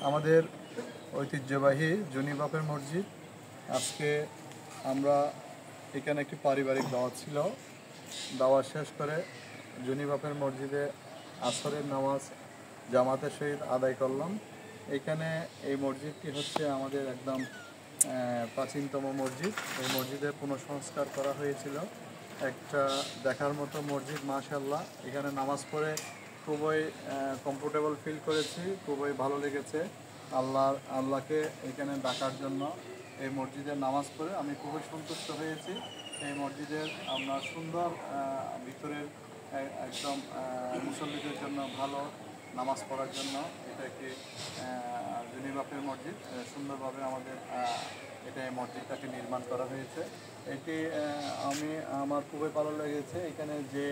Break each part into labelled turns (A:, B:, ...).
A: আমাদের ঐতিহ্যবাহী জুনি বাপের মসজিদ। আজকে আমরা এখানে একটি পারিবারিক দাওয়াত ছিল, দাওয়াত শেষ করে জুনি বাপের মসজিদে আসরের নামাজ জামাতের সহিত আদায় করলাম। এখানে এই মসজিদটি হচ্ছে আমাদের একদম প্রাচীনতম মসজিদ। এই মসজিদের পুনঃসংস্কার করা হয়েছিল, একটা দেখার মতো মসজিদ মাশাআল্লাহ। এখানে নামাজ পড়ে খুবই কমফোর্টেবল ফিল করেছি, খুবই ভালো লেগেছে। আল্লাহকে এখানে ডাকার জন্য এই মসজিদের নামাজ পড়ে আমি খুবই সন্তুষ্ট হয়েছি। এই মসজিদের আমরা সুন্দর ভিতরের একদম মুসল্লিদের জন্য ভালো নামাজ পড়ার জন্য এটা একটি জুনি বাপের মসজিদ। সুন্দরভাবে আমাদের এই মসজিদটাকে নির্মাণ করা হয়েছে। এটি আমার খুবই ভালো লেগেছে। এখানে যে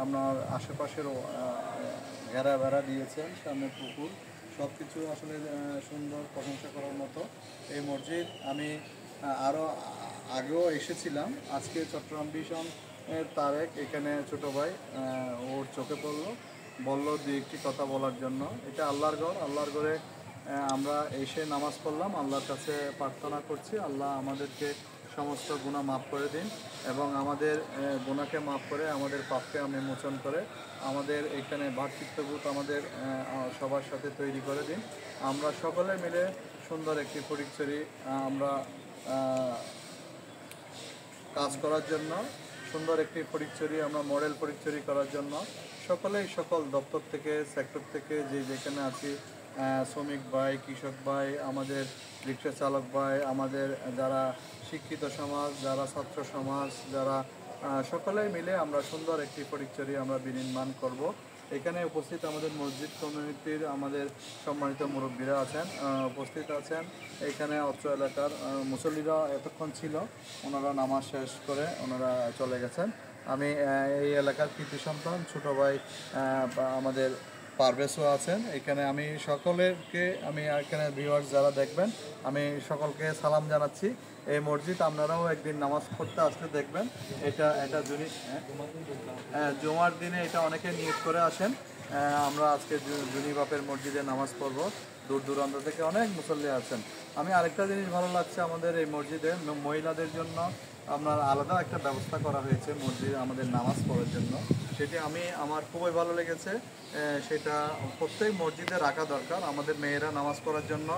A: আপনার আশেপাশেরও ঘেরা দিয়েছেন, সামনে পুকুর, সব কিছু আসলে সুন্দর, প্রশংসা করার মতো এই মসজিদ। আমি আরও আগেও এসেছিলাম। আজকে চট্টগ্রাম ভিশন তারেক এখানে ছোটো ভাই ওর চোখে বললো দুই একটি কথা বলার জন্য। এটা আল্লাহর ঘর, আল্লাহর ঘরে আমরা এসে নামাজ পড়লাম। আল্লাহর কাছে প্রার্থনা করছি আল্লাহ আমাদেরকে সমস্ত গুনাহ মাফ করে দিন এবং আমাদের গুনাহকে মাফ করে আমাদের পাপকে আমি মোচন করে আমাদের এখানে ভ্রাতৃত্ববোধ আমাদের সবার সাথে তৈরি করে দিন। আমরা সকলে মিলে সুন্দর একটি ফটিকছড়ি আমরা কাজ করার জন্য, সুন্দর একটি ফটিকছড়ি আমরা মডেল ফটিকছড়ি করার জন্য সকল দপ্তর থেকে, সেক্টর থেকে যেখানে আছি, শ্রমিক ভাই, কৃষক ভাই, আমাদের রিক্সা চালক ভাই, আমাদের যারা শিক্ষিত সমাজ, যারা ছাত্র সমাজ, যারা সকলেই মিলে আমরা সুন্দর একটি ফটিকছড়ি আমরা বিনির্মাণ করব। এখানে উপস্থিত আমাদের মসজিদ কমিউনিটির আমাদের সম্মানিত মুরব্বীরা আছেন, উপস্থিত আছেন। এখানে অত্র এলাকার মুসল্লিরা এতক্ষণ ছিল, ওনারা নামাজ শেষ করে ওনারা চলে গেছেন। আমি এই এলাকার কৃতি সন্তান ছোটো ভাই আমাদের পারভেজও আছেন এখানে। আমি সকলেরকে এখানে ভিউয়ার্স যারা দেখবেন আমি সকলকে সালাম জানাচ্ছি। এই মসজিদ আপনারাও একদিন নামাজ পড়তে আসলে দেখবেন। এটা জুমার দিনে এটা অনেকে নিয়ত করে আসেন। আমরা আজকে জুনি বাপের মসজিদে নামাজ পড়ব। দূর দূরান্ত থেকে অনেক মুসল্লি আছেন। আমি আরেকটা জিনিস ভালো লাগছে, আমাদের এই মসজিদে মহিলাদের জন্য আপনার আলাদা একটা ব্যবস্থা করা হয়েছে মসজিদে আমাদের নামাজ পড়ার জন্য। সেটি আমার খুবই ভালো লেগেছে। সেটা প্রত্যেক মসজিদে রাখা দরকার। আমাদের মেয়েরা নামাজ পড়ার জন্য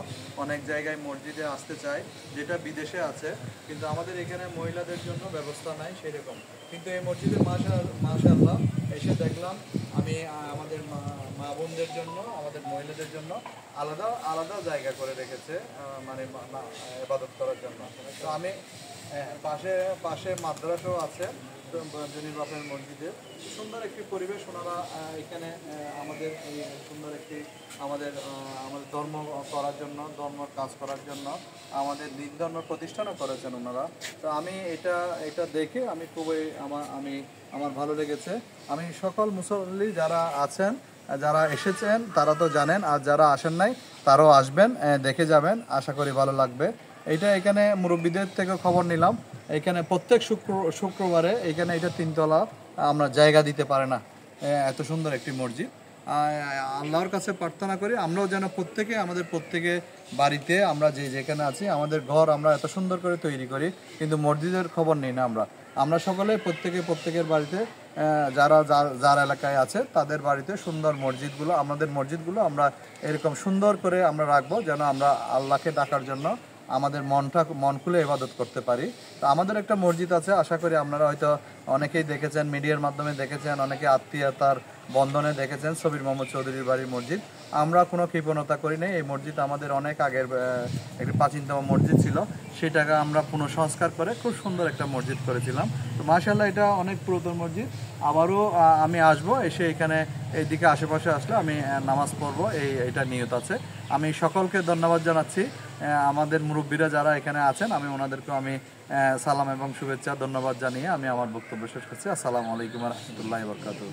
A: অনেক জায়গায় মসজিদে আসতে চায়, যেটা বিদেশে আছে, কিন্তু আমাদের এখানে মহিলাদের জন্য ব্যবস্থা নাই সেরকম। কিন্তু এই মসজিদে মাশাআল্লাহ এসে দেখলাম আমি আমাদের মা বোনদের জন্য, আমাদের মহিলাদের জন্য আলাদা আলাদা জায়গা করে রেখেছে, মানে ইবাদত করার জন্য। তো আমি পাশে মাদ্রাসাও আছে জুনি বাপের মসজিদে। সুন্দর একটি পরিবেশ। ওনারা এখানে আমাদের এই সুন্দর একটি আমাদের ধর্ম করার জন্য, ধর্ম কাজ করার জন্য আমাদের দিন ধর্ম প্রতিষ্ঠানও করেছেন ওনারা। তো আমি এটা দেখে আমি খুবই আমার ভালো লেগেছে। আমি সকল মুসল্লি যারা আছেন, যারা এসেছেন তারা তো জানেন, আর যারা আসেন নাই তারাও আসবেন, দেখে যাবেন, আশা করি ভালো লাগবে। এখানে মুরব্বীদের থেকে খবর নিলাম, এখানে প্রত্যেক শুক্রবারে এখানে এটা 3 তলা আমরা জায়গা দিতে পারে না, এত সুন্দর একটি মসজিদ। আল্লাহর কাছে প্রার্থনা করি আমরাও যেন আমাদের প্রত্যেকে বাড়িতে আমরা যেখানে আছি আমাদের ঘর আমরা এত সুন্দর করে তৈরি করি, কিন্তু মসজিদের খবর নেই না। আমরা সকলে প্রত্যেকের বাড়িতে যার এলাকায় আছে তাদের বাড়িতে সুন্দর আমাদের মসজিদগুলো আমরা এরকম সুন্দর করে আমরা রাখবো, যেন আমরা আল্লাহকে ডাকার জন্য আমাদের মন খুলে ইবাদত করতে পারি। তো আমাদের একটা মসজিদ আছে, আশা করি আপনারা হয়তো অনেকেই দেখেছেন, মিডিয়ার মাধ্যমে দেখেছেন, অনেকে আত্মীয়তার বন্ধনে দেখেছেন, সবির মোহাম্মদ চৌধুরীর বাড়ির মসজিদ। আমরা কোনো কৃপণতা করি নাই। এই মসজিদ আমাদের অনেক আগের একটি প্রাচীনতম মসজিদ ছিল, সেটাকে আমরা পুনঃসংস্কার করে খুব সুন্দর একটা মসজিদ করেছিলাম। তো মাশাআল্লাহ এটা অনেক পুরাতন মসজিদ। আবারও আমি আসবো, এসে এখানে এইদিকে আশেপাশে আসলে আমি নামাজ পড়বো, এইটা নিয়ত আছে। আমি সকলকে ধন্যবাদ জানাচ্ছি। আমাদের মুরব্বীরা যারা এখানে আছেন আমি ওনাদেরকেও সালাম এবং শুভেচ্ছা ধন্যবাদ জানিয়ে আমি আমার বক্তব্য শেষ করছি। আসসালামু আলাইকুম ওয়া রাহমাতুল্লাহি ওয়া বারাকাতুহু।